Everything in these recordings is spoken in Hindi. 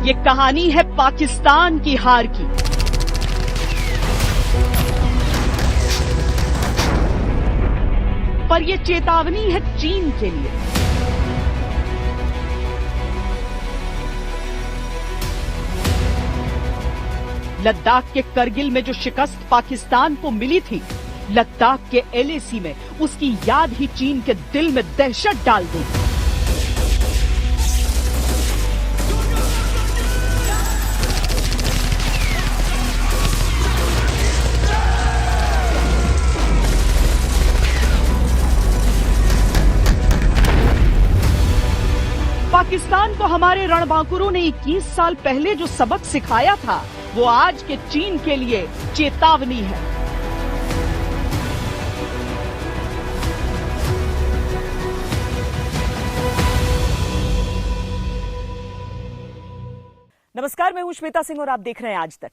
ये कहानी है पाकिस्तान की हार की। पर ये चेतावनी है चीन के लिए। लद्दाख के करगिल में जो शिकस्त पाकिस्तान को मिली थी, लद्दाख के एलएसी में उसकी याद ही चीन के दिल में दहशत डाल दी। पाकिस्तान को हमारे रणबांकुरों ने 21 साल पहले जो सबक सिखाया था, वो आज के चीन के लिए चेतावनी है। नमस्कार, मैं हूं श्वेता सिंह और आप देख रहे हैं आज तक।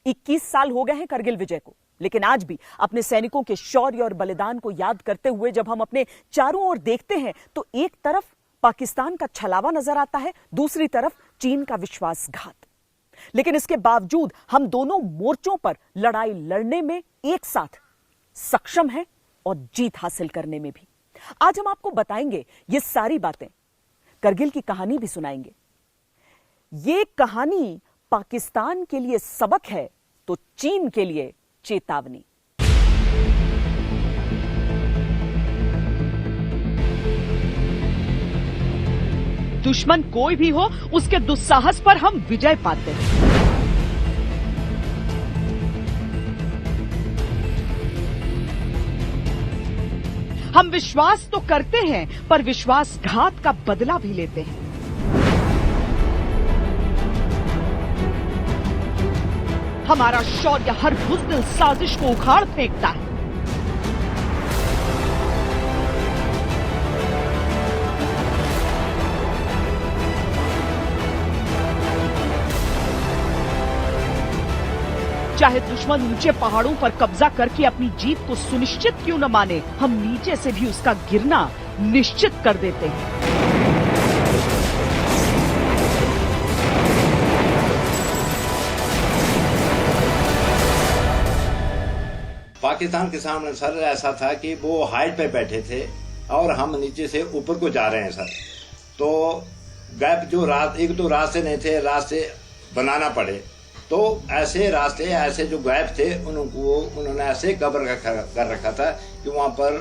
21 साल हो गए हैं करगिल विजय को, लेकिन आज भी अपने सैनिकों के शौर्य और बलिदान को याद करते हुए जब हम अपने चारों ओर देखते हैं तो एक तरफ पाकिस्तान का छलावा नजर आता है, दूसरी तरफ चीन का विश्वासघात। लेकिन इसके बावजूद हम दोनों मोर्चों पर लड़ाई लड़ने में एक साथ सक्षम हैं और जीत हासिल करने में भी। आज हम आपको बताएंगे ये सारी बातें, करगिल की कहानी भी सुनाएंगे। ये कहानी पाकिस्तान के लिए सबक है तो चीन के लिए चेतावनी। दुश्मन कोई भी हो, उसके दुस्साहस पर हम विजय पाते हैं। हम विश्वास तो करते हैं, पर विश्वासघात का बदला भी लेते हैं। हमारा शौर्य हर बुज़दिल साजिश को उखाड़ फेंकता है। चाहे दुश्मन ऊंचे पहाड़ों पर कब्जा करके अपनी जीत को सुनिश्चित क्यों न माने, हम नीचे से भी उसका गिरना निश्चित कर देते हैं। पाकिस्तान के सामने सर ऐसा था कि वो हाइट पे बैठे थे और हम नीचे से ऊपर को जा रहे हैं सर। तो गैप जो एक तो रास्ते नहीं थे, रास्ते बनाना पड़े। तो ऐसे रास्ते, ऐसे जो गैप थे उन्होंने ऐसे कवर कर रखा था कि वहां पर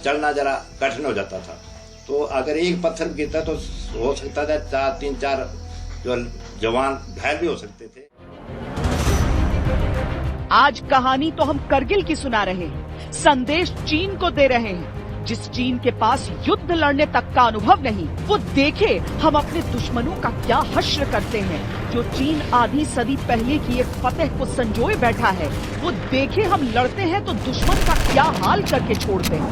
चलना जरा कठिन हो जाता था। तो अगर एक पत्थर गिरता तो हो सकता था 3-4 जो जवान घायल भी हो सकते थे। आज कहानी तो हम करगिल की सुना रहे हैं, संदेश चीन को दे रहे हैं। जिस चीन के पास युद्ध लड़ने तक का अनुभव नहीं, वो देखे हम अपने दुश्मनों का क्या हश्र करते हैं। जो चीन आधी सदी पहले की एक फतेह को संजोए बैठा है, वो देखे हम लड़ते हैं तो दुश्मन का क्या हाल करके छोड़ते हैं।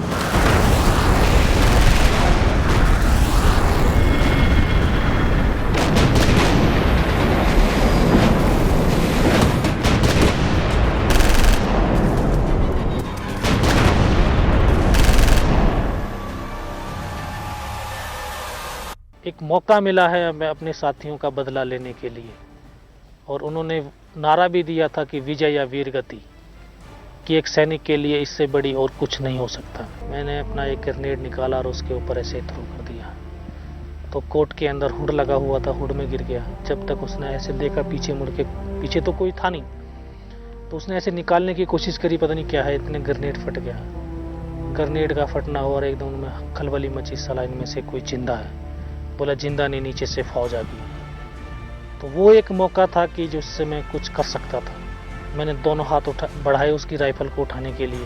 एक मौका मिला है हमें अपने साथियों का बदला लेने के लिए, और उन्होंने नारा भी दिया था कि विजय या वीर गति, कि एक सैनिक के लिए इससे बड़ी और कुछ नहीं हो सकता। मैंने अपना एक ग्रेनेड निकाला और उसके ऊपर ऐसे थ्रो कर दिया, तो कोट के अंदर हुड लगा हुआ था, हुड में गिर गया। जब तक उसने ऐसे देखा पीछे मुड़ के, पीछे तो कोई था नहीं, तो उसने ऐसे निकालने की कोशिश करी, पता नहीं क्या है, इतने ग्रेनेड फट गया। ग्रेनेड का फटना हुआ और एकदम में खलबली मची, साला इनमें से कोई जिंदा है। बोला जिंदा नहीं, नीचे से फौज आ गई। तो वो एक मौका था कि जिससे मैं कुछ कर सकता था। मैंने दोनों हाथ बढ़ाए उसकी राइफल को उठाने के लिए,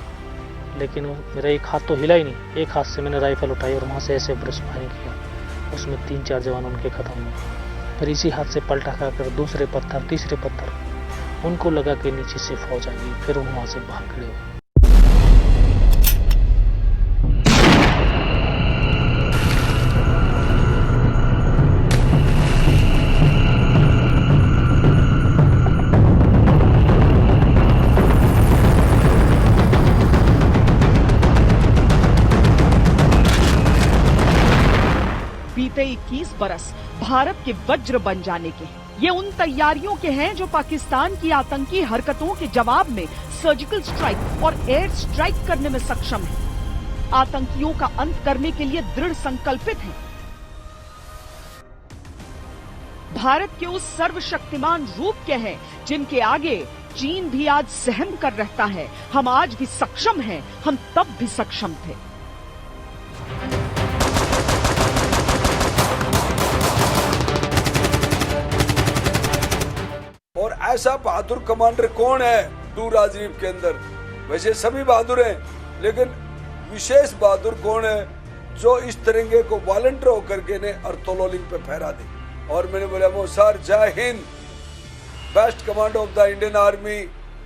लेकिन मेरा एक हाथ तो हिला ही नहीं। एक हाथ से मैंने राइफल उठाई और वहाँ से ऐसे ब्रश फायरिंग किया, उसमें 3-4 जवान उनके खत्म हुए। फिर इसी हाथ से पलटा खाकर दूसरे पत्थर, तीसरे पत्थर, उनको लगा के नीचे से फौज आ गई। फिर वो वहाँ से भाग खड़े हुए। बीते 21 बरस भारत के वज्र बन जाने के हैं। ये उन तैयारियों के हैं जो पाकिस्तान की आतंकी हरकतों के जवाब में सर्जिकल स्ट्राइक और एयर स्ट्राइक करने में सक्षम है, आतंकियों का अंत करने के लिए दृढ़ संकल्पित हैं। भारत के उस सर्वशक्तिमान रूप के हैं जिनके आगे चीन भी आज सहम कर रहता है। हम आज भी सक्षम हैं, हम तब भी सक्षम थे। और ऐसा बहादुर कमांडर कौन है टू राजदीप के अंदर? वैसे सभी बहादुर हैं, लेकिन विशेष बहादुर कौन है जो इस तिरंगे को वॉलंटियर होकर के ने अर्तोलोलिंग पे फहरा दे? और मैंने बोला वो सर जय हिंद, best commander of the Indian army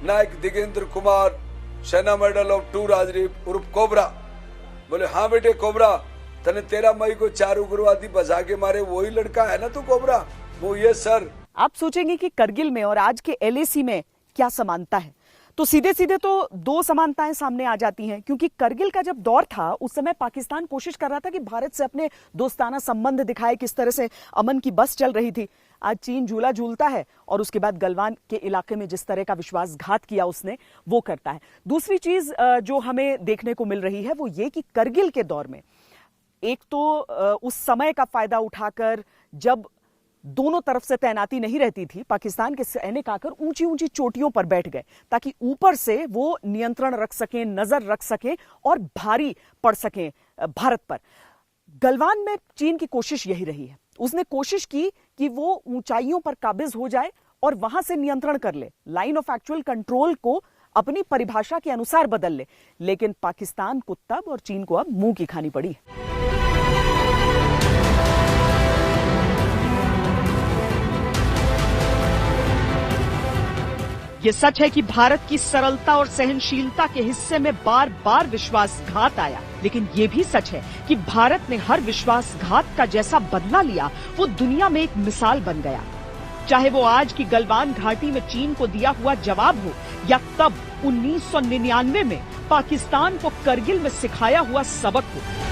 Naik Digendra Kumar, सेना मेडल ऑफ टू राजदीप उर्फ कोबरा। बोले हाँ बेटे कोबरा, तने 13 मई को 4 उग्रवादी बजा के मारे वही लड़का है ना तू कोबरा? वो ये सर। आप सोचेंगे कि करगिल में और आज के एलएसी में क्या समानता है, तो सीधे सीधे तो 2 समानताएं सामने आ जाती हैं। क्योंकि करगिल का जब दौर था उस समय पाकिस्तान कोशिश कर रहा था कि भारत से अपने दोस्ताना संबंध दिखाए, किस तरह से अमन की बस चल रही थी। आज चीन झूला झूलता है और उसके बाद गलवान के इलाके में जिस तरह का विश्वासघात किया उसने, वो करता है। दूसरी चीज जो हमें देखने को मिल रही है वो ये कि करगिल के दौर में एक तो उस समय का फायदा उठाकर जब दोनों तरफ से तैनाती नहीं रहती थी, पाकिस्तान के सैनिक आकर ऊंची ऊंची चोटियों पर बैठ गए ताकि ऊपर से वो नियंत्रण रख सकें, नजर रख सकें और भारी पड़ सकें भारत पर। गलवान में चीन की कोशिश यही रही है। उसने कोशिश की कि वो ऊंचाइयों पर काबिज हो जाए और वहां से नियंत्रण कर ले, लाइन ऑफ एक्चुअल कंट्रोल को अपनी परिभाषा के अनुसार बदल ले। लेकिन पाकिस्तान को तब और चीन को अब मुंह की खानी पड़ी। ये सच है कि भारत की सरलता और सहनशीलता के हिस्से में बार बार विश्वासघात आया, लेकिन ये भी सच है कि भारत ने हर विश्वासघात का जैसा बदला लिया वो दुनिया में एक मिसाल बन गया। चाहे वो आज की गलवान घाटी में चीन को दिया हुआ जवाब हो या तब 1999 में पाकिस्तान को करगिल में सिखाया हुआ सबक हो।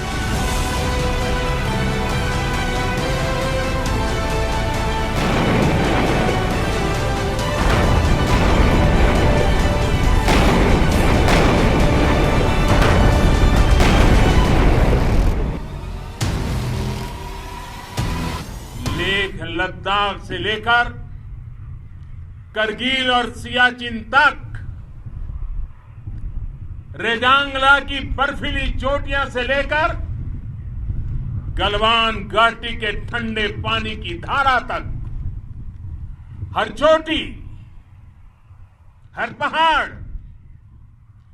लद्दाख से लेकर करगिल और सियाचिन तक, रेजांगला की बर्फीली चोटियां से लेकर गलवान घाटी के ठंडे पानी की धारा तक, हर चोटी, हर पहाड़,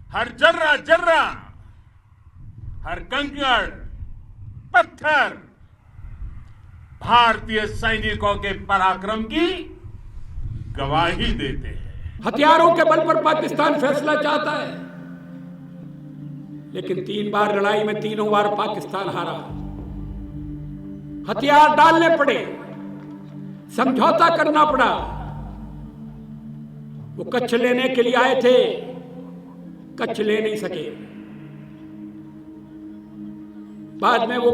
हर जर्रा जर्रा, हर कंकड़ पत्थर भारतीय सैनिकों के पराक्रम की गवाही देते हैं। हथियारों के बल पर पाकिस्तान फैसला चाहता है, लेकिन 3 बार लड़ाई में 3 बार पाकिस्तान हारा। हथियार डालने पड़े, समझौता करना पड़ा। वो कच्छ लेने के लिए आए थे, कच्छ ले नहीं सके। बाद में वो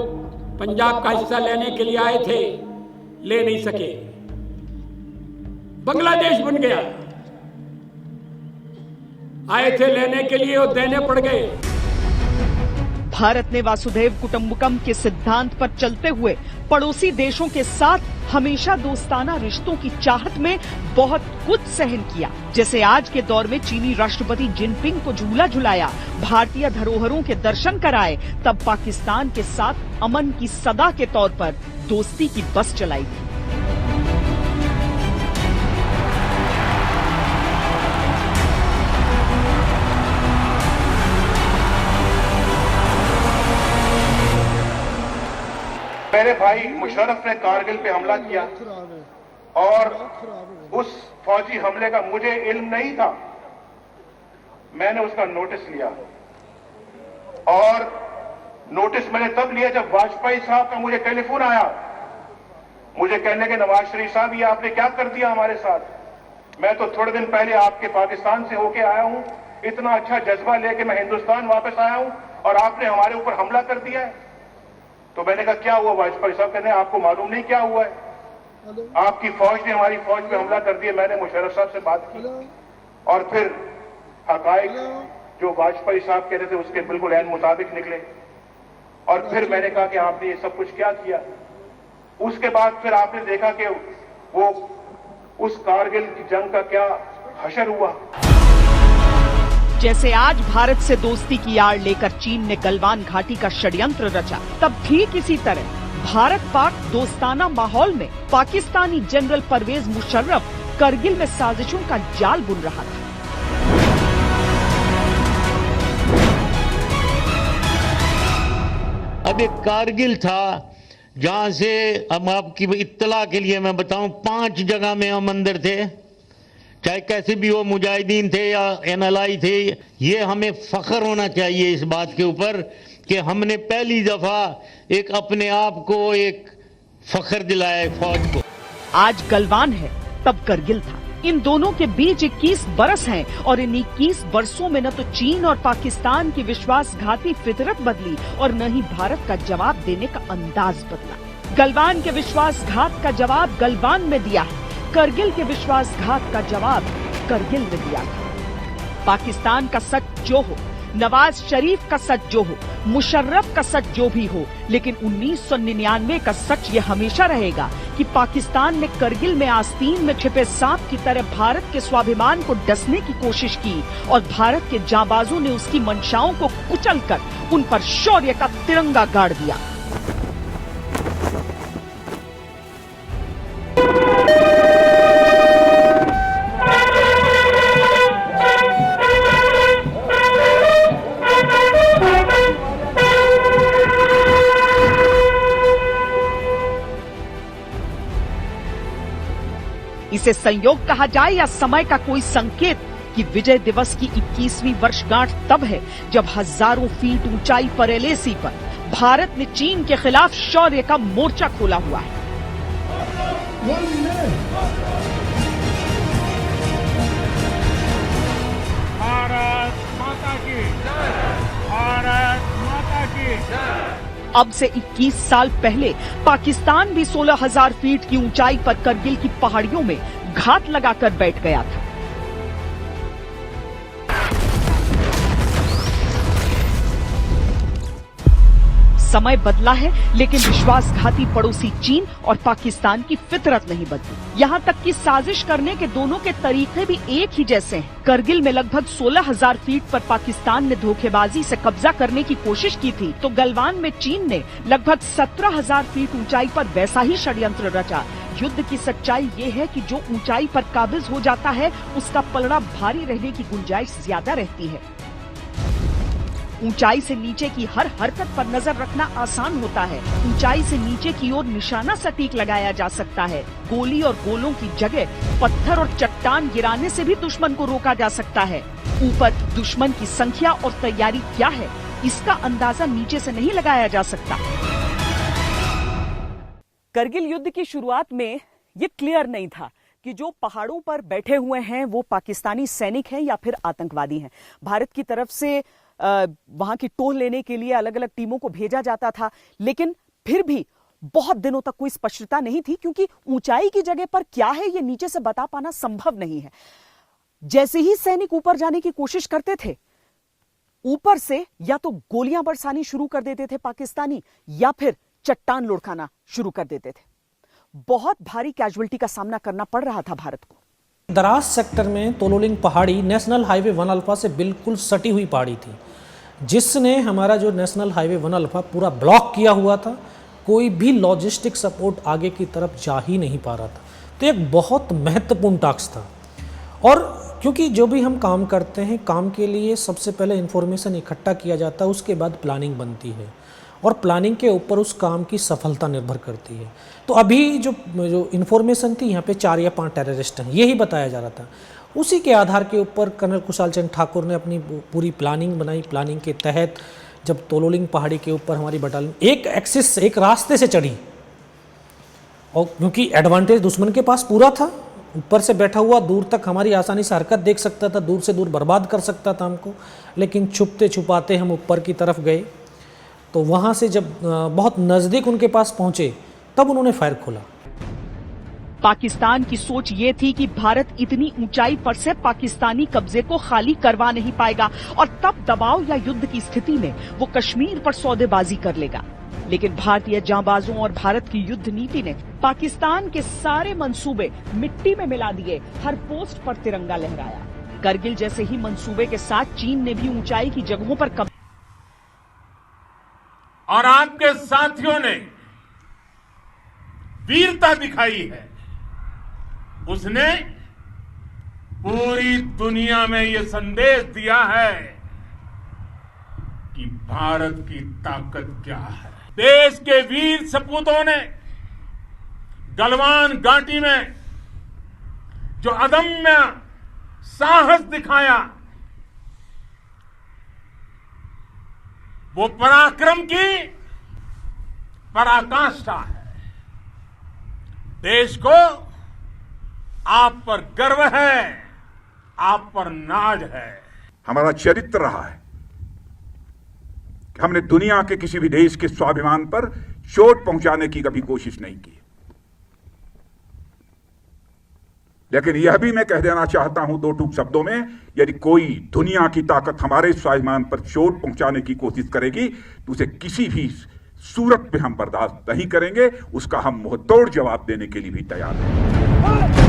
पंजाब का हिस्सा लेने के लिए आए थे, ले नहीं सके। बांग्लादेश बन गया, आए थे लेने के लिए और देने पड़ गए। भारत ने वासुदेव कुटुंबकम के सिद्धांत पर चलते हुए पड़ोसी देशों के साथ हमेशा दोस्ताना रिश्तों की चाहत में बहुत कुछ सहन किया। जैसे आज के दौर में चीनी राष्ट्रपति जिनपिंग को झूला झुलाया, भारतीय धरोहरों के दर्शन कराए, तब पाकिस्तान के साथ अमन की सदा के तौर पर दोस्ती की बस चलाई थी। मेरे भाई मुशर्रफ ने कारगिल पे हमला किया और उस फौजी हमले का मुझे इल्म नहीं था। मैंने उसका नोटिस लिया और नोटिस मैंने तब लिया जब वाजपेयी साहब का मुझे टेलीफोन आया, मुझे कहने के नवाज शरीफ साहब ये आपने क्या कर दिया हमारे साथ। मैं तो थोड़े दिन पहले आपके पाकिस्तान से होके आया हूं, इतना अच्छा जज्बा लेके मैं हिंदुस्तान वापस आया हूं और आपने हमारे ऊपर हमला कर दिया है। तो मैंने कहा क्या हुआ वाजपेयी साहब? कहने आपको मालूम नहीं क्या हुआ है? आपकी फौज ने हमारी फौज पे हमला कर दिया। मैंने मुशर्रफ साहब से बात की और फिर हकायक जो वाजपेयी साहब कह रहे थे उसके बिल्कुल ऐन मुताबिक निकले। और फिर मैंने कहा कि आपने ये सब कुछ क्या किया? उसके बाद फिर आपने देखा कि वो उस कारगिल की जंग का क्या हशर हुआ। जैसे आज भारत से दोस्ती की आड़ लेकर चीन ने गलवान घाटी का षड्यंत्र रचा, तब ठीक इसी तरह भारत पाक दोस्ताना माहौल में पाकिस्तानी जनरल परवेज मुशर्रफ करगिल में साजिशों का जाल बुन रहा था। अब एक कारगिल था जहां से, अब आपकी इत्तला के लिए मैं बताऊं, 5 जगह में हम अंदर थे, चाहे कैसे भी हो, मुजाहिदीन थे या NLI थे। ये हमें फख्र होना चाहिए इस बात के ऊपर कि हमने पहली दफा एक अपने आप को एक फख्र दिलाया फौज को। आज गलवान है, तब करगिल था। इन दोनों के बीच 21 बरस हैं और इन 21 बरसों में न तो चीन और पाकिस्तान की विश्वासघाती फितरत बदली और न ही भारत का जवाब देने का अंदाज बदला। गलवान के विश्वासघात का जवाब गलवान में दिया है, करगिल के विश्वासघात का जवाब करगिल में दिया था। पाकिस्तान का सच जो हो, नवाज शरीफ का सच जो हो, मुशर्रफ का सच जो भी हो, लेकिन 1999 का सच ये हमेशा रहेगा कि पाकिस्तान ने करगिल में आस्तीन में छिपे सांप की तरह भारत के स्वाभिमान को डसने की कोशिश की और भारत के जांबाजों ने उसकी मंशाओं को कुचलकर उन पर शौर्य का तिरंगा गाड़ दिया। इसे संयोग कहा जाए या समय का कोई संकेत कि विजय दिवस की 21वीं वर्षगांठ तब है जब हजारों फीट ऊंचाई पर LAC पर भारत ने चीन के खिलाफ शौर्य का मोर्चा खोला हुआ है। भारत माता की जय, भारत माता की जय। अब से 21 साल पहले पाकिस्तान भी 16,000 फीट की ऊंचाई पर करगिल की पहाड़ियों में घात लगाकर बैठ गया था। समय बदला है, लेकिन विश्वासघाती पड़ोसी चीन और पाकिस्तान की फितरत नहीं बदली। यहाँ तक कि साजिश करने के दोनों के तरीके भी एक ही जैसे हैं। करगिल में लगभग 16,000 फीट पर पाकिस्तान ने धोखेबाजी से कब्जा करने की कोशिश की थी, तो गलवान में चीन ने लगभग 17,000 फीट ऊंचाई पर वैसा ही षड्यंत्र रचा। युद्ध की सच्चाई ये है कि जो ऊंचाई पर काबिज हो जाता है, उसका पलड़ा भारी रहने की गुंजाइश ज्यादा रहती है। ऊंचाई से नीचे की हर हरकत पर नजर रखना आसान होता है। ऊंचाई से नीचे की ओर निशाना सटीक लगाया जा सकता है। गोली और गोलों की जगह पत्थर और चट्टान गिराने से भी दुश्मन को रोका जा सकता है। ऊपर दुश्मन की संख्या और तैयारी क्या है, इसका अंदाजा नीचे से नहीं लगाया जा सकता। करगिल युद्ध की शुरुआत में ये क्लियर नहीं था कि जो पहाड़ों पर बैठे हुए हैं वो पाकिस्तानी सैनिक हैं या फिर आतंकवादी हैं। भारत की तरफ से वहां की टोह लेने के लिए अलग अलग टीमों को भेजा जाता था, लेकिन फिर भी बहुत दिनों तक कोई स्पष्टता नहीं थी, क्योंकि ऊंचाई की जगह पर क्या है ये नीचे से बता पाना संभव नहीं है। जैसे ही सैनिक ऊपर जाने की कोशिश करते थे, ऊपर से या तो गोलियां बरसानी शुरू कर देते थे पाकिस्तानी, या फिर चट्टान लुढ़काना शुरू कर देते थे। बहुत भारी कैजुअल्टी का सामना करना पड़ रहा था भारत को। दराज सेक्टर में तोलोलिंग पहाड़ी नेशनल हाईवे 1 अल्फा से बिल्कुल सटी हुई पहाड़ी थी, जिसने हमारा जो नेशनल हाईवे 1 अल्फा पूरा ब्लॉक किया हुआ था। कोई भी लॉजिस्टिक सपोर्ट आगे की तरफ जा ही नहीं पा रहा था। तो एक बहुत महत्वपूर्ण टास्क था। और क्योंकि जो भी हम काम करते हैं, काम के लिए सबसे पहले इंफॉर्मेशन इकट्ठा किया जाता है, उसके बाद प्लानिंग बनती है और प्लानिंग के ऊपर उस काम की सफलता निर्भर करती है। तो अभी जो इन्फॉर्मेशन थी, यहाँ पे 4 या 5 टेररिस्ट हैं, यही बताया जा रहा था। उसी के आधार के ऊपर कर्नल कुशाल चंद ठाकुर ने अपनी पूरी प्लानिंग बनाई। प्लानिंग के तहत जब तोलोलिंग पहाड़ी के ऊपर हमारी बटालियन एक एक्सिस, एक रास्ते से चढ़ी, और क्योंकि एडवांटेज दुश्मन के पास पूरा था, ऊपर से बैठा हुआ दूर तक हमारी आसानी से हरकत देख सकता था, दूर से दूर बर्बाद कर सकता था हमको, लेकिन छुपते छुपाते हम ऊपर की तरफ गए। तो वहाँ से जब बहुत नज़दीक उनके पास पहुँचे तब उन्होंने फायर खोला। पाकिस्तान की सोच ये थी कि भारत इतनी ऊंचाई पर से पाकिस्तानी कब्जे को खाली करवा नहीं पाएगा और तब दबाव या युद्ध की स्थिति में वो कश्मीर पर सौदेबाजी कर लेगा। लेकिन भारतीय जांबाजों और भारत की युद्ध नीति ने पाकिस्तान के सारे मंसूबे मिट्टी में मिला दिए, हर पोस्ट पर तिरंगा लहराया। करगिल जैसे ही मंसूबे के साथ चीन ने भी ऊंचाई की जगहों पर और आपके साथियों ने वीरता दिखाई है। उसने पूरी दुनिया में यह संदेश दिया है कि भारत की ताकत क्या है। देश के वीर सपूतों ने गलवान घाटी में जो अदम्य साहस दिखाया, वो पराक्रम की पराकाष्ठा है। देश को आप पर गर्व है, आप पर नाज है। हमारा चरित्र रहा है कि हमने दुनिया के किसी भी देश के स्वाभिमान पर चोट पहुंचाने की कभी कोशिश नहीं की। लेकिन यह भी मैं कह देना चाहता हूं दो टूक शब्दों में, यदि कोई दुनिया की ताकत हमारे स्वाभिमान पर चोट पहुंचाने की कोशिश करेगी तो उसे किसी भी सूरत में हम बर्दाश्त नहीं करेंगे। उसका हम मुंहतोड़ जवाब देने के लिए भी तैयार हैं।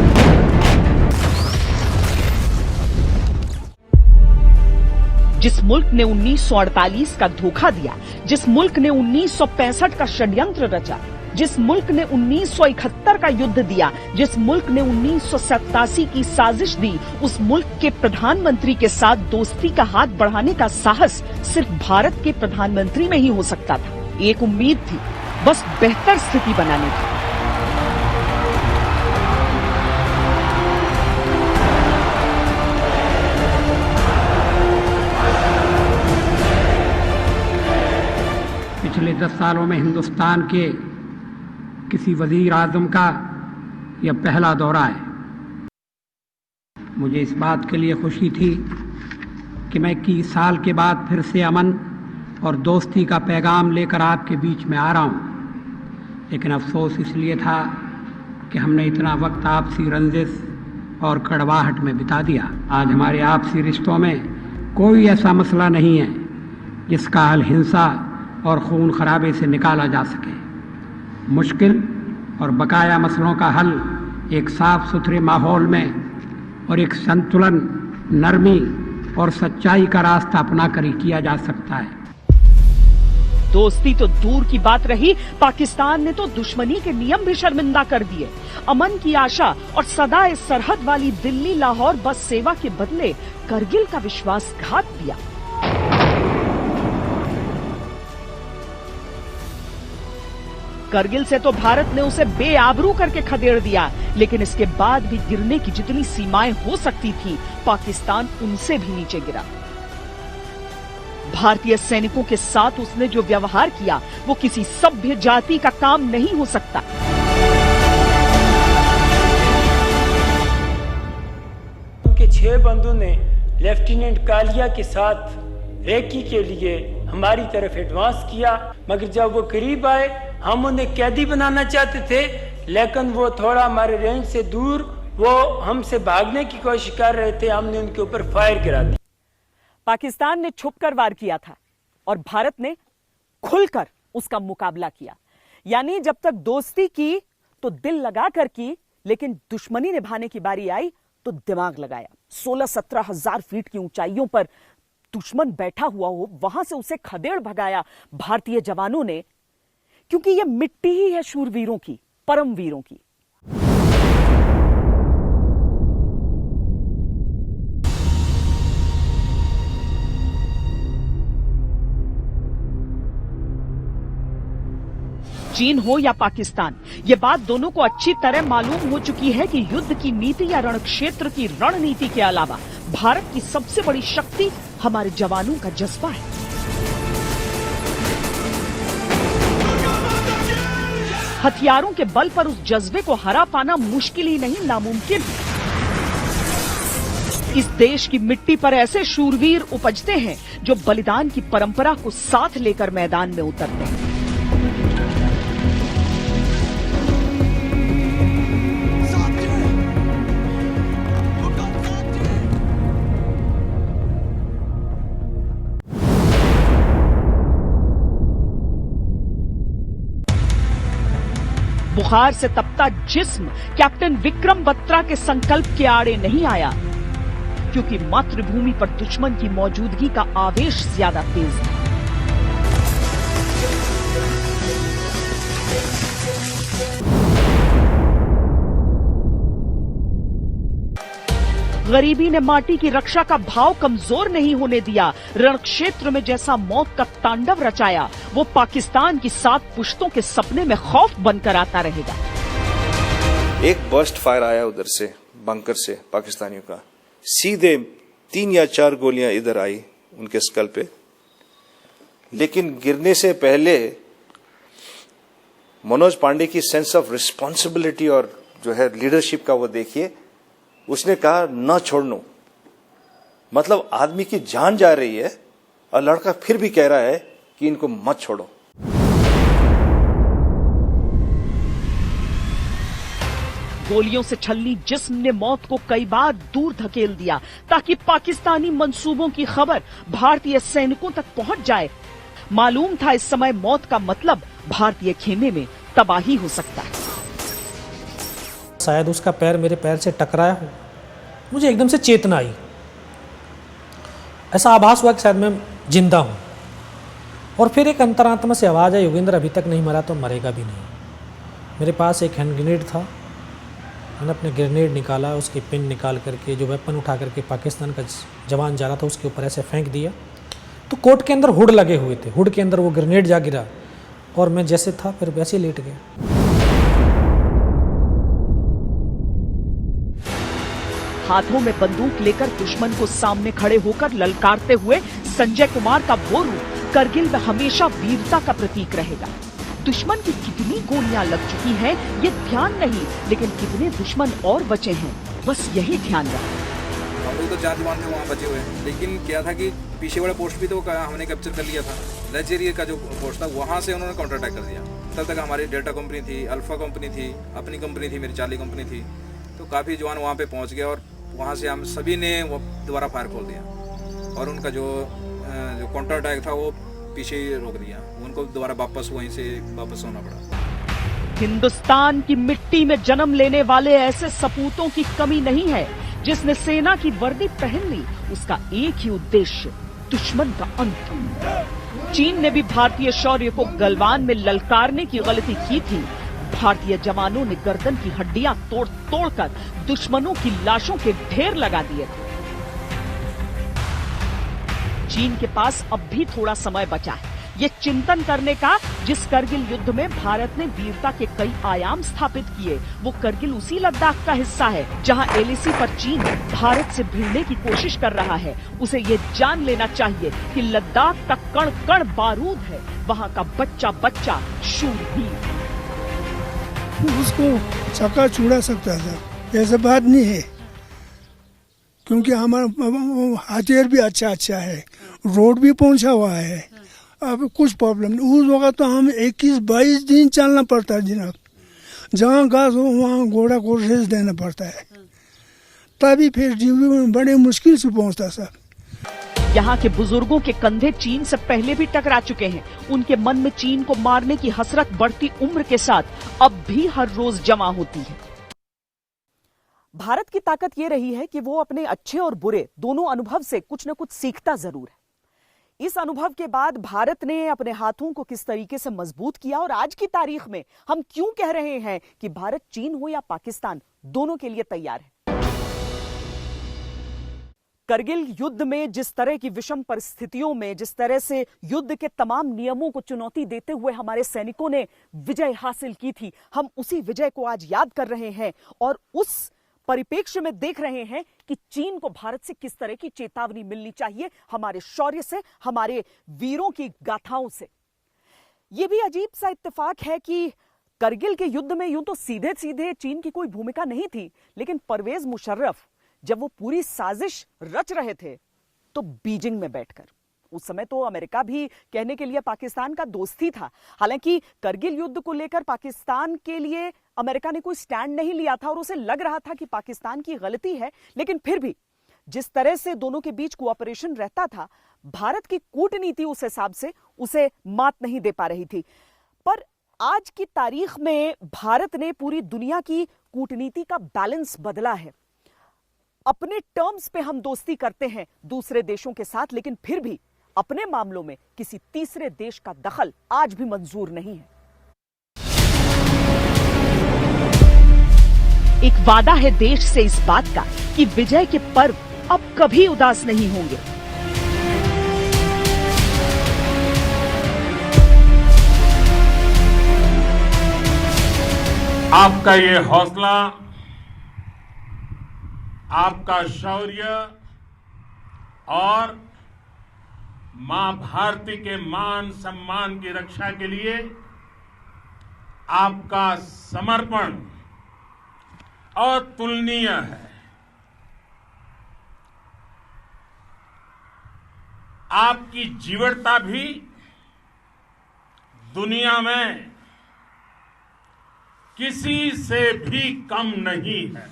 जिस मुल्क ने 1948 का धोखा दिया, जिस मुल्क ने 1965 का षड्यंत्र रचा, जिस मुल्क ने 1971 का युद्ध दिया, जिस मुल्क ने 1987 की साजिश दी, उस मुल्क के प्रधानमंत्री के साथ दोस्ती का हाथ बढ़ाने का साहस सिर्फ भारत के प्रधानमंत्री में ही हो सकता था। एक उम्मीद थी, बस बेहतर स्थिति बनाने की। पिछले 10 सालों में हिंदुस्तान के किसी वजीर आजम का यह पहला दौरा है। मुझे इस बात के लिए खुशी थी कि मैं 21 साल के बाद फिर से अमन और दोस्ती का पैगाम लेकर आपके बीच में आ रहा हूँ। लेकिन अफसोस इसलिए था कि हमने इतना वक्त आपसी रंजिश और कड़वाहट में बिता दिया। आज हमारे आपसी रिश्तों में कोई ऐसा मसला नहीं है जिसका हल हिंसा और खून खराबे से निकाला जा सके। मुश्किल और बकाया मसलों का हल एक साफ सुथरे माहौल में और एक संतुलन, नरमी और सच्चाई का रास्ता अपनाकर ही किया जा सकता है। दोस्ती तो दूर की बात रही, पाकिस्तान ने तो दुश्मनी के नियम भी शर्मिंदा कर दिए। अमन की आशा और सदा सरहद वाली दिल्ली लाहौर बस सेवा के बदले करगिल का विश्वासघात दिया। करगिल से तो भारत ने उसे बेआबरू करके खदेड़ दिया, लेकिन इसके बाद भी गिरने की जितनी सीमाएं हो सकती थी, पाकिस्तान उनसे भी नीचे गिरा। भारतीय सैनिकों के साथ उसने जो व्यवहार किया, वो किसी सभ्य जाति का काम नहीं हो सकता। उनके 6 बंदों ने लेफ्टिनेंट कालिया के साथ रेकी के लिए हमारी तरफ एडवांस किया, मगर जब वो करीब आए हम उन्हें कैदी बनाना चाहते थे, लेकिन वो थोड़ा हमारे रेंज से दूर, वो हमसे भागने की कोशिश कर रहे थे। हमने उनके ऊपर फायर गिरा दिया। पाकिस्तान ने छुपकर वार किया था और भारत ने खुलकर उसका मुकाबला किया। यानी जब तक दोस्ती की तो दिल लगाकर की, लेकिन दुश्मनी निभाने की बारी आई तो दिमाग लगाया। 16-17 हजार फीट की ऊंचाइयों पर दुश्मन बैठा हुआ हो, वहां से उसे खदेड़ भगाया भारतीय जवानों ने, क्योंकि यह मिट्टी ही है शूरवीरों की, परम वीरों की। चीन हो या पाकिस्तान, ये बात दोनों को अच्छी तरह मालूम हो चुकी है कि युद्ध की नीति या रणक्षेत्र की रणनीति के अलावा भारत की सबसे बड़ी शक्ति हमारे जवानों का जज्बा है। हथियारों के बल पर उस जज्बे को हरा पाना मुश्किल ही नहीं, नामुमकिन है। इस देश की मिट्टी पर ऐसे शूरवीर उपजते हैं जो बलिदान की परंपरा को साथ लेकर मैदान में उतरते हैं। बुखार से तपता जिस्म कैप्टन विक्रम बत्रा के संकल्प के आड़े नहीं आया, क्योंकि मातृभूमि पर दुश्मन की मौजूदगी का आवेश ज्यादा तेज था। गरीबी ने माटी की रक्षा का भाव कमजोर नहीं होने दिया। रण क्षेत्र में जैसा मौत का तांडव रचाया, वो पाकिस्तान की 7 पुश्तों के सपने में खौफ बनकर आता रहेगा। एक बर्स्ट फायर आया उधर से, बंकर से पाकिस्तानियों का, सीधे 3 या 4 गोलियां इधर आई उनके स्कल पे, लेकिन गिरने से पहले मनोज पांडे की सेंस ऑफ रिस्पॉन्सिबिलिटी और जो है लीडरशिप का वो देखिए, उसने कहा न छोड़नो। मतलब आदमी की जान जा रही है और लड़का फिर भी कह रहा है कि इनको मत छोड़ो। गोलियों से छलनी जिस्म ने मौत को कई बार दूर धकेल दिया ताकि पाकिस्तानी मंसूबों की खबर भारतीय सैनिकों तक पहुंच जाए। मालूम था इस समय मौत का मतलब भारतीय खेमे में तबाही हो सकता है। शायद उसका पैर मेरे पैर से टकराया हो, मुझे एकदम से चेतना आई। ऐसा आभास हुआ कि शायद मैं जिंदा हूँ। और फिर एक अंतरात्मा से आवाज़ आई, योगेंद्र अभी तक नहीं मरा तो मरेगा भी नहीं। मेरे पास एक हैंड ग्रेनेड था, मैंने अपने ग्रेनेड निकाला, उसकी पिन निकाल करके जो वेपन उठा करके पाकिस्तान का जवान जा रहा था उसके ऊपर ऐसे फेंक दिया। तो कोट के अंदर हुड लगे हुए थे, हुड के अंदर वो ग्रेनेड जा गिरा और मैं जैसे था फिर वैसे लेट गया। हाथों में बंदूक लेकर दुश्मन को सामने खड़े होकर ललकारते हुए संजय कुमार का वो रूप करगिल में हमेशा वीरता का प्रतीक रहेगा। दुश्मन की कितनी गोलियां लग चुकी हैं ये ध्यान नहीं, लेकिन कितने दुश्मन और बचे हैं बस यही ध्यान रहा। हम लोग तो 4 जवान थे वहाँ बचे हुए, लेकिन क्या था कि पीछे वाला पोस्ट भी तो हमने कैप्चर कर लिया था। लजेरिया का जो पोस्ट था वहाँ से उन्होंने काउंटर अटैक कर दिया। तब तक हमारी डेल्टा कंपनी थी, अल्फा कंपनी थी, अपनी कंपनी थी, मेरी चार्ली कंपनी थी। तो काफ़ी जवान वहाँ पे पहुँच गए और वहाँ से हम सभी ने वो दोबारा फायर खोल दिया और उनका जो काउंटर अटैक था वो पीछे ही रोक दिया। उनको दोबारा वापस वहीं से वापस होना पड़ा। हिंदुस्तान की मिट्टी में जन्म लेने वाले ऐसे सपूतों की कमी नहीं है। जिसने सेना की वर्दी पहन ली उसका एक ही उद्देश्य, दुश्मन का अंत। चीन ने भी भारतीय शौर्य को गलवान में ललकारने की गलती की थी। भारतीय जवानों ने गर्दन की हड्डियां तोड़ तोड़कर दुश्मनों की लाशों के ढेर लगा दिए थे। चीन के पास अब भी थोड़ा समय बचा है ये चिंतन करने का, जिस करगिल युद्ध में भारत ने वीरता के कई आयाम स्थापित किए, वो करगिल उसी लद्दाख का हिस्सा है जहां एलएसी पर चीन भारत से भिड़ने की कोशिश कर रहा है। उसे ये जान लेना चाहिए कि लद्दाख का कण कण बारूद है, वहां का बच्चा बच्चा शूरवीर। उसको चक्का छुड़ा सकता था, ऐसा बात नहीं है, क्योंकि हमारा हथियार भी अच्छा है, रोड भी पहुंचा हुआ है, अब कुछ प्रॉब्लम नहीं। उस वक्त तो हम 21-22 दिन चलना पड़ता है जनाब, जहाँ घास हो वहाँ घोड़ा को रेस देना पड़ता है, तभी फिर ड्यूटी में बड़े मुश्किल से पहुंचता सर। यहाँ के बुजुर्गों के कंधे चीन से पहले भी टकरा चुके हैं। उनके मन में चीन को मारने की हसरत बढ़ती उम्र के साथ अब भी हर रोज जमा होती है। भारत की ताकत ये रही है कि वो अपने अच्छे और बुरे दोनों अनुभव से कुछ न कुछ सीखता जरूर है। इस अनुभव के बाद भारत ने अपने हाथों को किस तरीके से मजबूत किया और आज की तारीख में हम क्यों कह रहे हैं कि भारत चीन हो या पाकिस्तान दोनों के लिए तैयार है। करगिल युद्ध में जिस तरह की विषम परिस्थितियों में, जिस तरह से युद्ध के तमाम नियमों को चुनौती देते हुए हमारे सैनिकों ने विजय हासिल की थी, हम उसी विजय को आज याद कर रहे हैं और उस परिप्रेक्ष्य में देख रहे हैं कि चीन को भारत से किस तरह की चेतावनी मिलनी चाहिए, हमारे शौर्य से, हमारे वीरों की गाथाओं से। यह भी अजीब सा इत्तेफाक है कि करगिल के युद्ध में यूं तो सीधे सीधे चीन की कोई भूमिका नहीं थी, लेकिन परवेज मुशर्रफ जब वो पूरी साजिश रच रहे थे तो बीजिंग में बैठकर। उस समय तो अमेरिका भी कहने के लिए पाकिस्तान का दोस्त ही था। हालांकि करगिल युद्ध को लेकर पाकिस्तान के लिए अमेरिका ने कोई स्टैंड नहीं लिया था और उसे लग रहा था कि पाकिस्तान की गलती है, लेकिन फिर भी जिस तरह से दोनों के बीच कोऑपरेशन रहता था, भारत की कूटनीति उस हिसाब से उसे मात नहीं दे पा रही थी। पर आज की तारीख में भारत ने पूरी दुनिया की कूटनीति का बैलेंस बदला है। अपने टर्म्स पे हम दोस्ती करते हैं दूसरे देशों के साथ, लेकिन फिर भी अपने मामलों में किसी तीसरे देश का दखल आज भी मंजूर नहीं है। एक वादा है देश से इस बात का कि विजय के पर्व अब कभी उदास नहीं होंगे। आपका ये हौसला, आपका शौर्य और मां भारती के मान सम्मान की रक्षा के लिए आपका समर्पण अतुलनीय है। आपकी जीवटता भी दुनिया में किसी से भी कम नहीं है।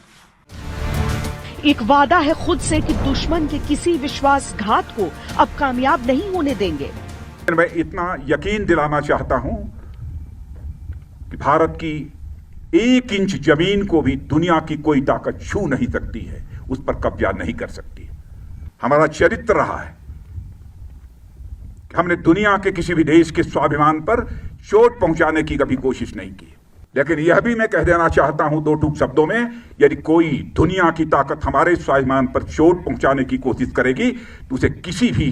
एक वादा है खुद से कि दुश्मन के किसी विश्वासघात को अब कामयाब नहीं होने देंगे। मैं इतना यकीन दिलाना चाहता हूं कि भारत की 1 इंच जमीन को भी दुनिया की कोई ताकत छू नहीं सकती है, उस पर कब्जा नहीं कर सकती। हमारा चरित्र रहा है कि हमने दुनिया के किसी भी देश के स्वाभिमान पर चोट पहुंचाने की कभी कोशिश नहीं की। लेकिन यह भी मैं कह देना चाहता हूं 2 टूक शब्दों में, यदि कोई दुनिया की ताकत हमारे स्वाभिमान पर चोट पहुंचाने की कोशिश करेगी तो उसे किसी भी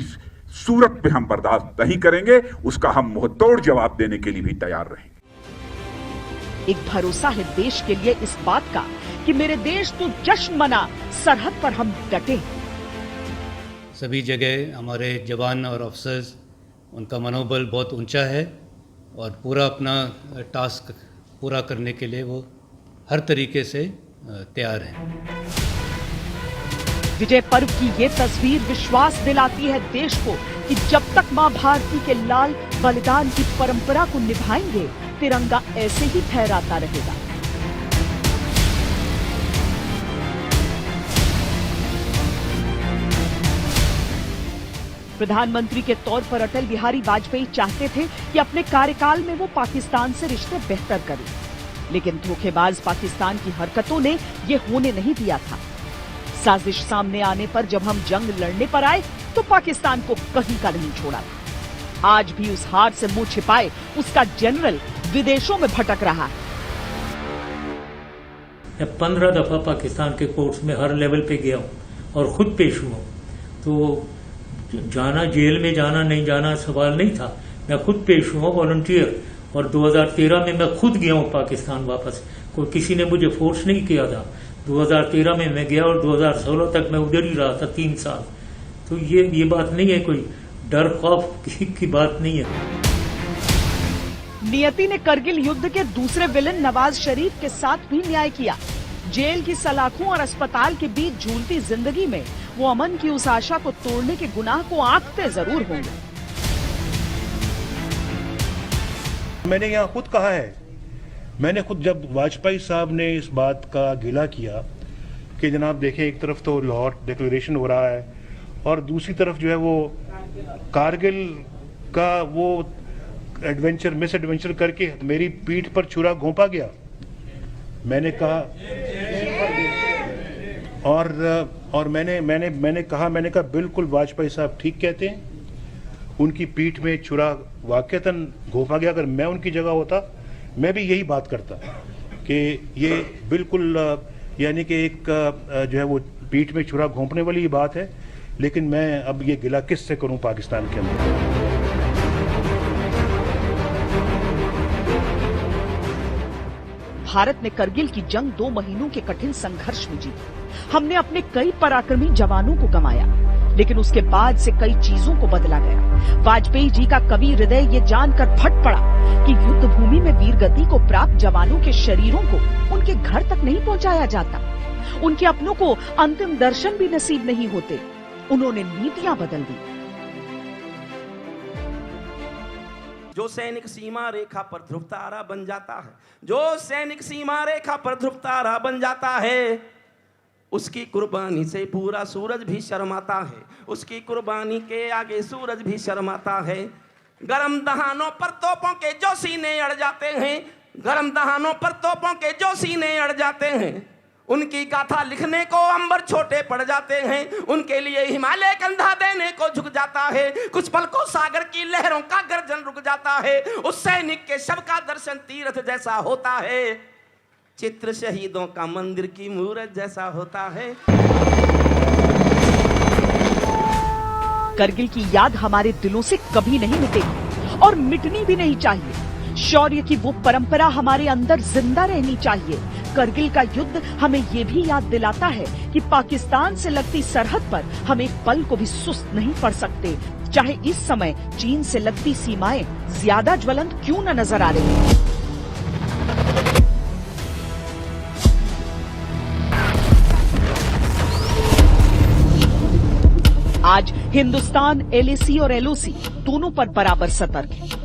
सूरत में हम बर्दाश्त नहीं करेंगे। उसका हम मुंहतोड़ जवाब देने के लिए भी तैयार रहेंगे। एक भरोसा है देश के लिए इस बात का कि मेरे देश तो जश्न मना, सरहद पर हम डटे। सभी जगह हमारे जवान और अफसर्स, उनका मनोबल बहुत ऊंचा है और पूरा अपना टास्क पूरा करने के लिए वो हर तरीके से तैयार हैं। विजय पर्व की ये तस्वीर विश्वास दिलाती है देश को कि जब तक मां भारती के लाल बलिदान की परंपरा को निभाएंगे, तिरंगा ऐसे ही फहराता रहेगा। प्रधानमंत्री के तौर पर अटल बिहारी वाजपेयी चाहते थे कि अपने कार्यकाल में वो पाकिस्तान से रिश्ते बेहतर करें, लेकिन धोखेबाज पाकिस्तान की हरकतों ने ये होने नहीं दिया था। साजिश सामने आने पर जब हम जंग लड़ने पर आए तो पाकिस्तान को कहीं का नहीं छोड़ा था। आज भी उस हार से मुंह छिपाए उसका जनरल विदेशों में भटक रहा है। मैं 15 दफा पाकिस्तान के कोर्ट्स में हर लेवल पे गया हूँ और खुद पेश हुआ, तो जाना, जेल में जाना नहीं जाना सवाल नहीं था। मैं खुद पेश हुआ वॉलंटियर, और 2013 में मैं खुद गया हूँ पाकिस्तान वापस। कोई किसी ने मुझे फोर्स नहीं किया था। 2013 में मैं गया और 2016 तक मैं उधर ही रहा था 3 साल। तो ये बात नहीं है, कोई डर खौफ की बात नहीं है। नियति ने करगिल युद्ध के दूसरे विलन नवाज शरीफ के साथ भी न्याय किया। जेल की सलाखों और अस्पताल के बीच झूलती जिंदगी में वो अमन की उस आशा को तोड़ने के गुनाह को आंकते जरूर होंगे। मैंने यहाँ खुद कहा है, मैंने खुद जब वाजपेयी साहब ने इस बात का गिला किया कि जनाब देखें, एक तरफ तो लाहौर डिक्लेरेशन हो रहा है और दूसरी तरफ जो है वो कारगिल का वो मिस एडवेंचर करके मेरी पीठ पर छुरा घोंपा गया। मैंने कहा और मैंने कहा बिल्कुल वाजपेयी साहब ठीक कहते हैं, उनकी पीठ में छुरा वाकईतन घोंपा गया। अगर मैं उनकी जगह होता मैं भी यही बात करता कि ये बिल्कुल यानी कि एक जो है वो पीठ में छुरा घोंपने वाली ही बात है। लेकिन मैं अब ये गिला किससे करूं पाकिस्तान के अंदर। भारत ने करगिल की जंग 2 महीनों के कठिन संघर्ष में जीती। हमने अपने कई पराक्रमी जवानों को गंवाया, लेकिन उसके बाद से कई चीजों को बदला गया। वाजपेयी जी का कवि हृदय ये जानकर फट पड़ा कि युद्ध भूमि में वीरगति को प्राप्त जवानों के शरीरों को उनके घर तक नहीं पहुंचाया जाता। उनके अपनों को अंतिम दर्शन भी नसीब नहीं होते। उन्होंने नीतियां बदल दी। जो सैनिक सीमा रेखा पर ध्रुव तारा बन जाता है, जो सैनिक सीमा रेखा पर ध्रुव तारा बन जाता है, उसकी कुर्बानी से पूरा सूरज भी शर्माता है, उसकी कुर्बानी के आगे सूरज भी शर्माता है। गरम दहानों पर तोपों के जो सीने अड़ जाते हैं, गरम दहानों पर तोपों के जो सीने अड़ जाते हैं, उनकी गाथा लिखने को अंबर छोटे पड़ जाते हैं। उनके लिए हिमालय कंधा देने को झुक जाता है। कुछ पल को सागर की लहरों का गर्जन रुक जाता है। उस सैनिक के शव का दर्शन तीर्थ जैसा होता है, चित्र शहीदों का मंदिर की मूरत जैसा होता है। करगिल की याद हमारे दिलों से कभी नहीं मिटेगी और मिटनी भी नहीं चाहिए। शौर्य की वो परंपरा हमारे अंदर जिंदा रहनी चाहिए। करगिल का युद्ध हमें ये भी याद दिलाता है कि पाकिस्तान से लगती सरहद पर हम एक पल को भी सुस्त नहीं पड़ सकते, चाहे इस समय चीन से लगती सीमाएं ज्यादा ज्वलंत क्यों न नजर आ रही हैं। आज हिंदुस्तान एलएसी और एलओसी दोनों पर बराबर सतर्क है।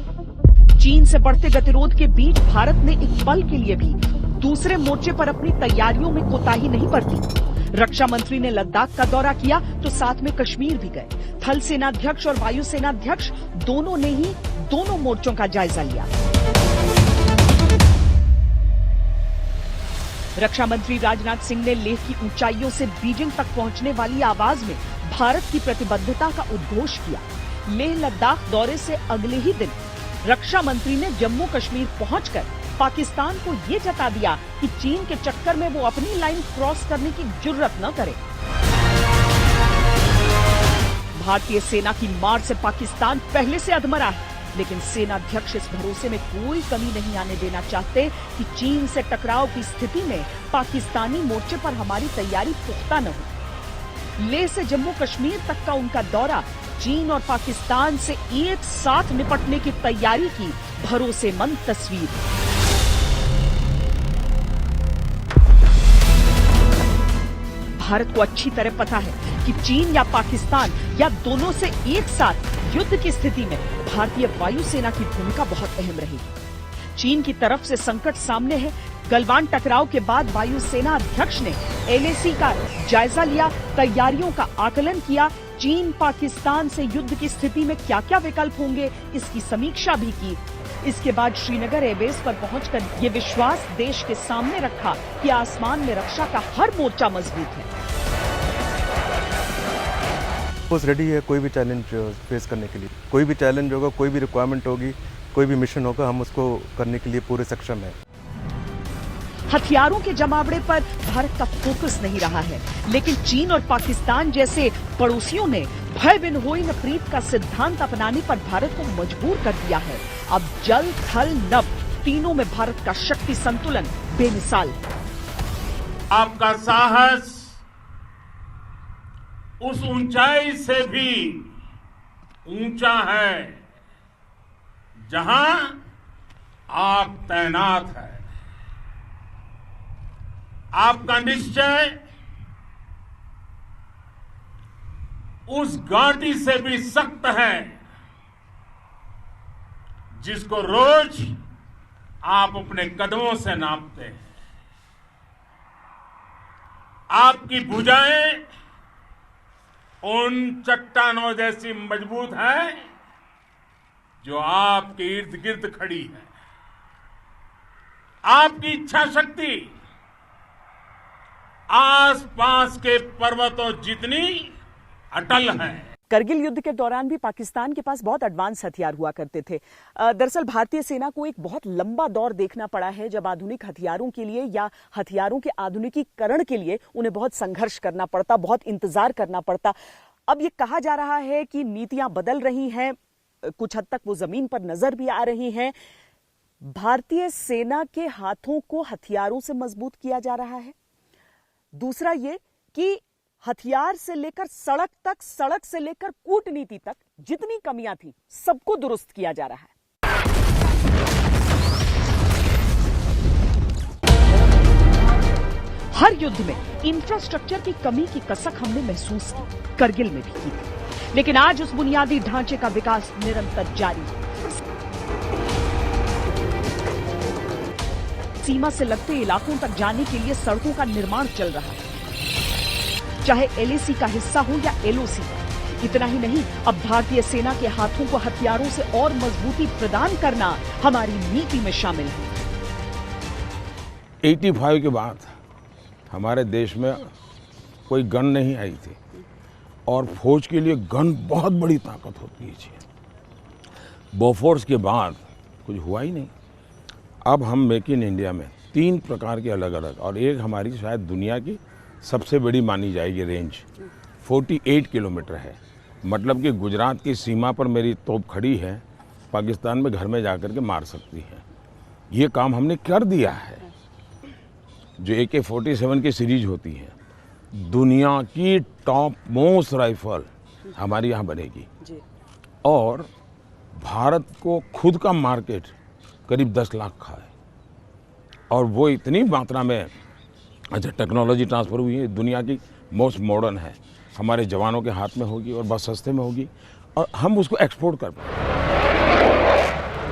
चीन से बढ़ते गतिरोध के बीच भारत ने एक पल के लिए भी दूसरे मोर्चे पर अपनी तैयारियों में कोताही नहीं बरती। रक्षा मंत्री ने लद्दाख का दौरा किया तो साथ में कश्मीर भी गए। थल सेनाध्यक्ष और वायु सेनाध्यक्ष दोनों ने ही दोनों मोर्चों का जायजा लिया। रक्षा मंत्री राजनाथ सिंह ने लेह की ऊंचाइयों से बीजिंग तक पहुंचने वाली आवाज में भारत की प्रतिबद्धता का उद्घोष किया। लेह लद्दाख दौरे से अगले ही दिन रक्षा मंत्री ने जम्मू कश्मीर पहुंचकर पाकिस्तान को ये जता दिया कि चीन के चक्कर में वो अपनी लाइन क्रॉस करने की जुर्रत न करे। भारतीय सेना की मार से पाकिस्तान पहले से अधमरा है, लेकिन सेनाध्यक्ष इस भरोसे में कोई कमी नहीं आने देना चाहते कि चीन से टकराव की स्थिति में पाकिस्तानी मोर्चे पर हमारी तैयारी पुख्ता न हो। लेह से जम्मू कश्मीर तक का उनका दौरा चीन और पाकिस्तान से एक साथ निपटने की तैयारी की भरोसेमंद तस्वीर। भारत को अच्छी तरह पता है कि चीन या पाकिस्तान या दोनों से एक साथ युद्ध की स्थिति में भारतीय वायुसेना की भूमिका बहुत अहम रहेगी। चीन की तरफ से संकट सामने है। गलवान टकराव के बाद वायुसेना अध्यक्ष ने एलएसी का जायजा लिया, तैयारियों का आकलन किया। चीन पाकिस्तान से युद्ध की स्थिति में क्या क्या विकल्प होंगे इसकी समीक्षा भी की। इसके बाद श्रीनगर एयरबेस पर पहुंचकर ये विश्वास देश के सामने रखा कि आसमान में रक्षा का हर मोर्चा मजबूत है। रेडी है कोई भी चैलेंज फेस करने के लिए। कोई भी चैलेंज होगा, कोई भी रिक्वायरमेंट होगी, कोई भी मिशन होगा, हम उसको करने के लिए पूरे सक्षम हैं। हथियारों के जमावड़े पर भारत का फोकस नहीं रहा है, लेकिन चीन और पाकिस्तान जैसे पड़ोसियों ने भय बिन होई न प्रीत का सिद्धांत अपनाने पर भारत को मजबूर कर दिया है। अब जल, थल, नभ तीनों में भारत का शक्ति संतुलन बेमिसाल। आपका साहस उस ऊंचाई से भी ऊंचा है जहां आप तैनात है। आपका निश्चय उस घाटी से भी सख्त है जिसको रोज आप अपने कदमों से नापते हैं। आपकी भुजाएं उन चट्टानों जैसी मजबूत है जो आपके इर्द गिर्द खड़ी है। आपकी इच्छा शक्ति आसपास के पर्वतों जितनी अटल है। करगिल युद्ध के दौरान भी पाकिस्तान के पास बहुत एडवांस हथियार हुआ करते थे। दरअसल भारतीय सेना को एक बहुत लंबा दौर देखना पड़ा है जब आधुनिक हथियारों के लिए या हथियारों के आधुनिकीकरण के लिए उन्हें बहुत संघर्ष करना पड़ता, बहुत इंतजार करना पड़ता। अब ये कहा जा रहा है कि नीतियां बदल रही हैं, कुछ हद तक वो जमीन पर नजर भी आ रही हैं। भारतीय सेना के हाथों को हथियारों से मजबूत किया जा रहा है। दूसरा ये कि हथियार से लेकर सड़क तक, सड़क से लेकर कूटनीति तक जितनी कमियां थी सबको दुरुस्त किया जा रहा है। हर युद्ध में इंफ्रास्ट्रक्चर की कमी की कसक हमने महसूस की, करगिल में भी की थी। लेकिन आज उस बुनियादी ढांचे का विकास निरंतर जारी है। सीमा से लगते इलाकों तक जाने के लिए सड़कों का निर्माण चल रहा है, चाहे एलएसी का हिस्सा हो या एलओसी। इतना ही नहीं, अब भारतीय सेना के हाथों को हथियारों से और मजबूती प्रदान करना हमारी नीति में शामिल है। 85 के बाद हमारे देश में कोई गन नहीं आई थी और फौज के लिए गन बहुत बड़ी ताकत होती है। बोफोर्स के बाद कुछ हुआ ही नहीं। अब हम मेक इन इंडिया में 3 प्रकार के अलग अलग, और एक हमारी शायद दुनिया की सबसे बड़ी मानी जाएगी रेंज 48 किलोमीटर है। मतलब कि गुजरात की सीमा पर मेरी तोप खड़ी है, पाकिस्तान में घर में जाकर के मार सकती है। ये काम हमने कर दिया है। जो AK-47 की सीरीज होती है, दुनिया की टॉप मोस्ट राइफल हमारी यहाँ बनेगी। और भारत को खुद का मार्केट करीब 10 लाख का है, और वो इतनी मात्रा में टेक्नोलॉजी ट्रांसफर हुई है, दुनिया की मोस्ट मॉडर्न है, हमारे जवानों के हाथ में होगी और बहुत सस्ते में होगी, और हम उसको एक्सपोर्ट कर पाएंगे।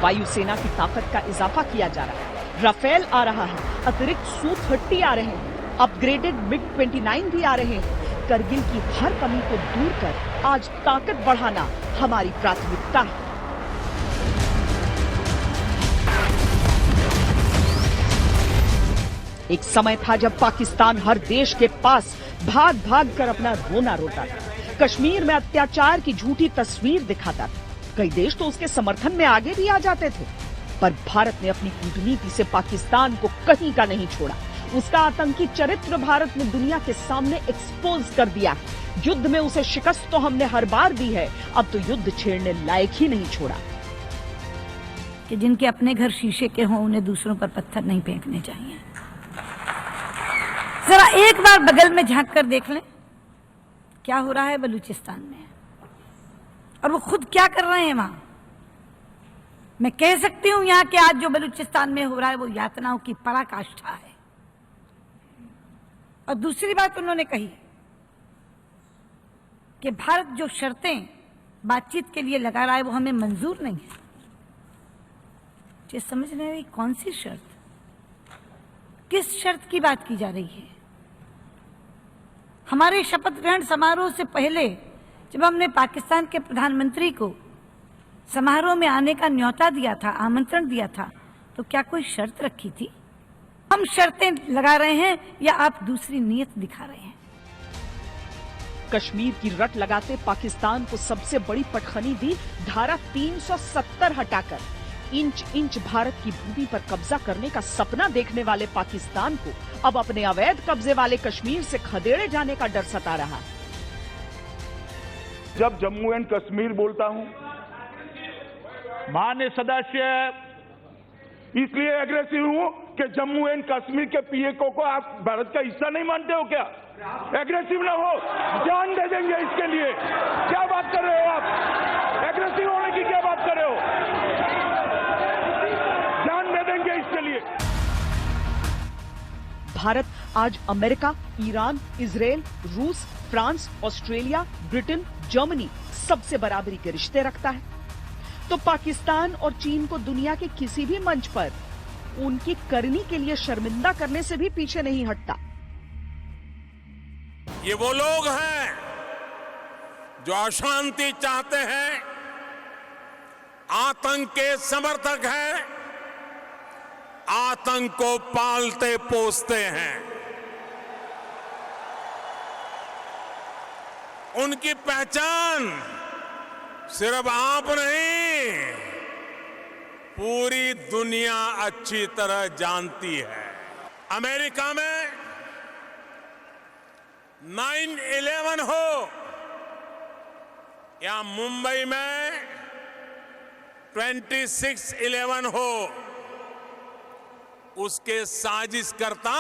वायुसेना की ताकत का इजाफा किया जा रहा है, राफेल आ रहा है, अतिरिक्त Su-30 आ रहे हैं, अपग्रेडेड MiG-29 भी आ रहे हैं। करगिल की हर कमी को दूर कर आज ताकत बढ़ाना हमारी प्राथमिकता है। एक समय था जब पाकिस्तान हर देश के पास भाग भाग कर अपना रोना रोता था, कश्मीर में अत्याचार की झूठी तस्वीर दिखाता था। कई देश तो उसके समर्थन में आगे भी आ जाते थे, पर भारत ने अपनी कूटनीति से पाकिस्तान को कहीं का नहीं छोड़ा। उसका आतंकी चरित्र भारत ने दुनिया के सामने एक्सपोज कर दिया है। युद्ध में उसे शिकस्त तो हमने हर बार दी है, अब तो युद्ध छेड़ने लायक ही नहीं छोड़ा। कि जिनके अपने घर शीशे के हों, उन्हें दूसरों पर पत्थर नहीं फेंकने चाहिए। जरा एक बार बगल में झांक कर देख लें क्या हो रहा है बलूचिस्तान में, और वो खुद क्या कर रहे हैं वहां। मैं कह सकती हूं यहां के आज जो बलूचिस्तान में हो रहा है वो यातनाओं की पराकाष्ठा है। और दूसरी बात उन्होंने कही कि भारत जो शर्तें बातचीत के लिए लगा रहा है वो हमें मंजूर नहीं है। ये समझ नहीं रही कौन सी शर्त, किस शर्त की बात की जा रही है। हमारे शपथ ग्रहण समारोह से पहले जब हमने पाकिस्तान के प्रधानमंत्री को समारोह में आने का न्योता दिया था, आमंत्रण दिया था, तो क्या कोई शर्त रखी थी? हम शर्तें लगा रहे हैं या आप दूसरी नीयत दिखा रहे हैं? कश्मीर की रट लगाते पाकिस्तान को सबसे बड़ी पटखनी दी धारा 370 हटाकर इंच इंच भारत की भूमि पर कब्जा करने का सपना देखने वाले पाकिस्तान को अब अपने अवैध कब्जे वाले कश्मीर से खदेड़े जाने का डर सता रहा है। जब जम्मू एंड कश्मीर बोलता हूं, माननीय सदस्य, इसलिए एग्रेसिव हूं कि जम्मू एंड कश्मीर के पीएको को आप भारत का हिस्सा नहीं मानते हो क्या? एग्रेसिव ना हो, जान दे देंगे इसके लिए। क्या बात कर रहे हो आप? एग्रेसिव होने की क्या बात कर रहे हो? जान दे देंगे इसके लिए। भारत आज अमेरिका, ईरान, इजराइल, रूस, फ्रांस, ऑस्ट्रेलिया, ब्रिटेन, जर्मनी सबसे बराबरी के रिश्ते रखता है, तो पाकिस्तान और चीन को दुनिया के किसी भी मंच पर उनकी करनी के लिए शर्मिंदा करने से भी पीछे नहीं हटता। ये वो लोग हैं जो अशांति चाहते हैं, आतंक के समर्थक हैं, आतंक को पालते पोसते हैं। उनकी पहचान सिर्फ आप नहीं, पूरी दुनिया अच्छी तरह जानती है। अमेरिका में 9/11 हो या मुंबई में 26/11 हो, उसके साजिशकर्ता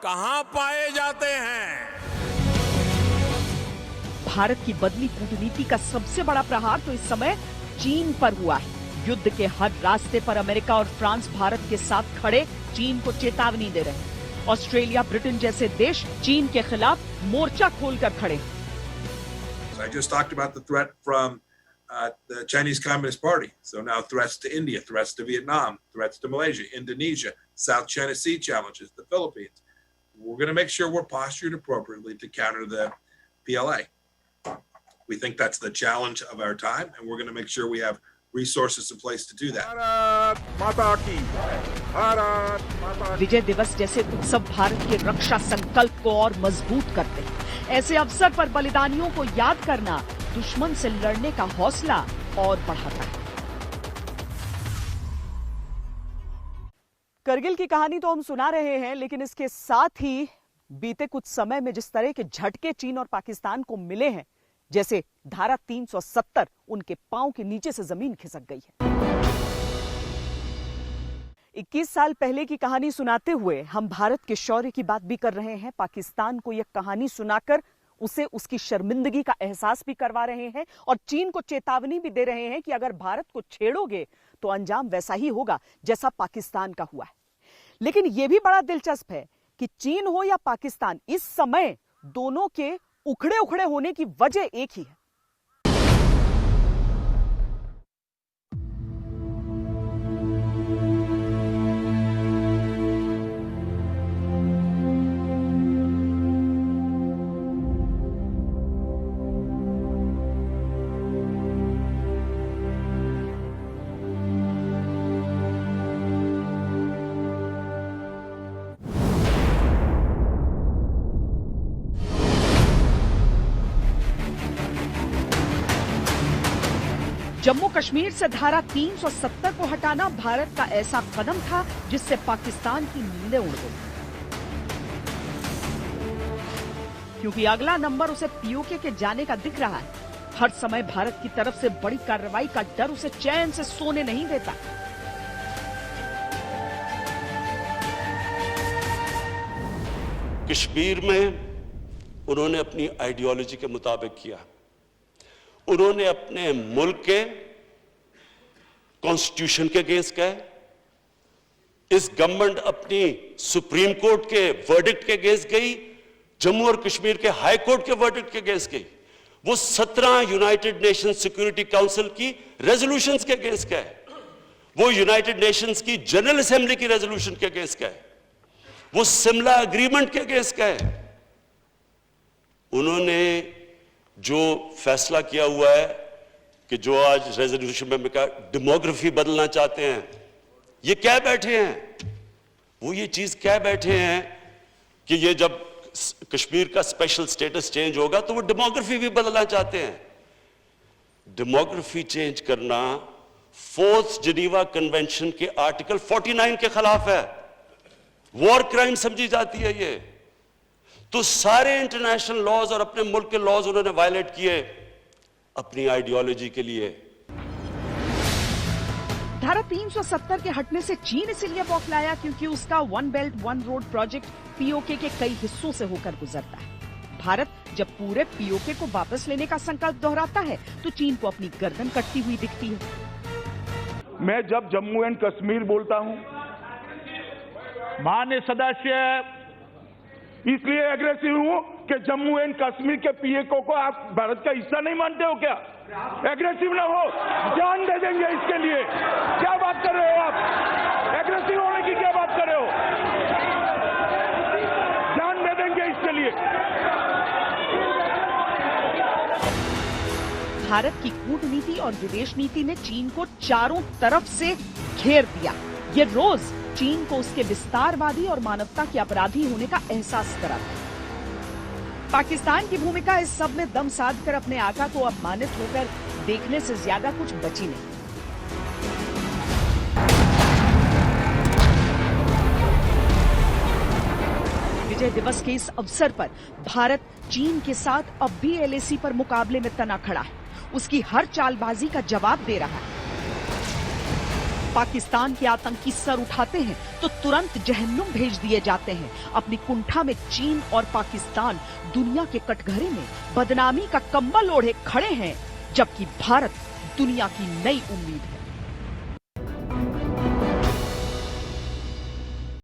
कहां पाए जाते हैं? भारत की बदली कूटनीति का सबसे बड़ा प्रहार तो इस समय चीन पर हुआ है। युद्ध के हर रास्ते पर अमेरिका और फ्रांस भारत के साथ खड़े चीन को चेतावनी दे रहे हैं। ऑस्ट्रेलिया, ब्रिटेन जैसे देश चीन के खिलाफ मोर्चा खोलकर खड़े हैं। I just talked about the threat from the Chinese Communist Party. So now threats to India, threats to Vietnam, threats to Malaysia, Indonesia, South China Sea challenges, the Philippines. We're going to make sure we're postured appropriately to counter the PLA. We think that's the challenge of our time, and we're going to make sure we have resources in place to do that. विजय दिवस जैसे उत्सव भारत के रक्षा संकल्प को और मजबूत करते हैं। ऐसे अवसर पर बलिदानियों को याद करना दुश्मन से लड़ने का हौसला और बढ़ाता है। करगिल की कहानी तो हम सुना रहे हैं, लेकिन इसके साथ ही बीते कुछ समय में जिस तरह के झटके चीन और पाकिस्तान को मिले हैं, जैसे धारा 370 उनके पांव के नीचे से जमीन खिसक गई है। 21 साल पहले की कहानी सुनाते हुए हम भारत के शौर्य की बात भी कर रहे हैं। पाकिस्तान को यह कहानी सुनाकर उसे उसकी शर्मिंदगी का एहसास भी करवा रहे हैं और चीन को चेतावनी भी दे रहे हैं कि अगर भारत को छेड़ोगे तो अंजाम वैसा ही होगा जैसा पाकिस्तान का हुआ है। लेकिन यह भी बड़ा दिलचस्प है कि चीन हो या पाकिस्तान, इस समय दोनों के उखड़े उखड़े होने की वजह एक ही है। जम्मू कश्मीर से धारा 370 को हटाना भारत का ऐसा कदम था जिससे पाकिस्तान की नींदें उड़ गई, क्योंकि अगला नंबर उसे पीओके के जाने का दिख रहा है। हर समय भारत की तरफ से बड़ी कार्रवाई का डर उसे चैन से सोने नहीं देता। कश्मीर में उन्होंने अपनी आइडियोलॉजी के मुताबिक किया। उन्होंने अपने मुल्क के कॉन्स्टिट्यूशन के अगेंस्ट गए। इस गवर्नमेंट अपनी सुप्रीम कोर्ट के वर्डिक्ट के अगेंस्ट गई, जम्मू और कश्मीर के हाई कोर्ट के वर्डिक्ट के अगेंस्ट गई। वो 17 यूनाइटेड नेशंस सिक्योरिटी काउंसिल की रेजोल्यूशंस के अगेंस्ट गए। वो यूनाइटेड नेशंस की जनरल असेंबली की रेजोल्यूशन के अगेंस्ट गए। वो शिमला एग्रीमेंट के अगेंस्ट गए। उन्होंने जो फैसला किया हुआ है कि जो आज रेजोल्यूशन में कहा डेमोग्राफी बदलना चाहते हैं, ये कह बैठे हैं, वो ये चीज कह बैठे हैं कि ये जब कश्मीर का स्पेशल स्टेटस चेंज होगा तो वो डेमोग्राफी भी बदलना चाहते हैं। डेमोग्राफी चेंज करना 4th जिनीवा कन्वेंशन के आर्टिकल 49 के खिलाफ है, वॉर क्राइम समझी जाती है ये। तो सारे इंटरनेशनल लॉज और अपने मुल्क के लॉज उन्होंने वायलेट किए अपनी आइडियोलॉजी के लिए। धारा 370 के हटने से चीन इसलिए बौखलाया क्योंकि उसका one belt one road project PoK के कई हिस्सों से होकर गुजरता है। भारत जब पूरे पीओके को वापस लेने का संकल्प दोहराता है तो चीन को अपनी गर्दन कटती हुई दिखती है। मैं जब जम्मू एंड कश्मीर बोलता हूं, माननीय सदस्य इसलिए एग्रेसिव हूं कि जम्मू एंड कश्मीर के पीएको को आप भारत का हिस्सा नहीं मानते हो क्या? एग्रेसिव ना हो, जान दे देंगे इसके लिए। क्या बात कर रहे हो आप? एग्रेसिव होने की क्या बात कर रहे हो? जान दे देंगे इसके लिए। भारत की कूटनीति और विदेश नीति ने चीन को चारों तरफ से घेर दिया। ये रोज चीन को उसके विस्तारवादी और मानवता के अपराधी होने का एहसास कराता। पाकिस्तान की भूमिका इस सब में दम साध कर अपने आका को अपमानित होकर देखने से ज्यादा कुछ बची नहीं। विजय दिवस के इस अवसर पर भारत चीन के साथ अब भी एलएसी पर मुकाबले में तना खड़ा है। उसकी हर चालबाजी का जवाब दे रहा है। पाकिस्तान के आतंकी सर उठाते हैं तो तुरंत जहन्नुम भेज दिए जाते हैं। अपनी कुंठा में चीन और पाकिस्तान दुनिया के कटघरे में बदनामी का कंबल ओढ़े खड़े हैं, जबकि भारत दुनिया की नई उम्मीद है।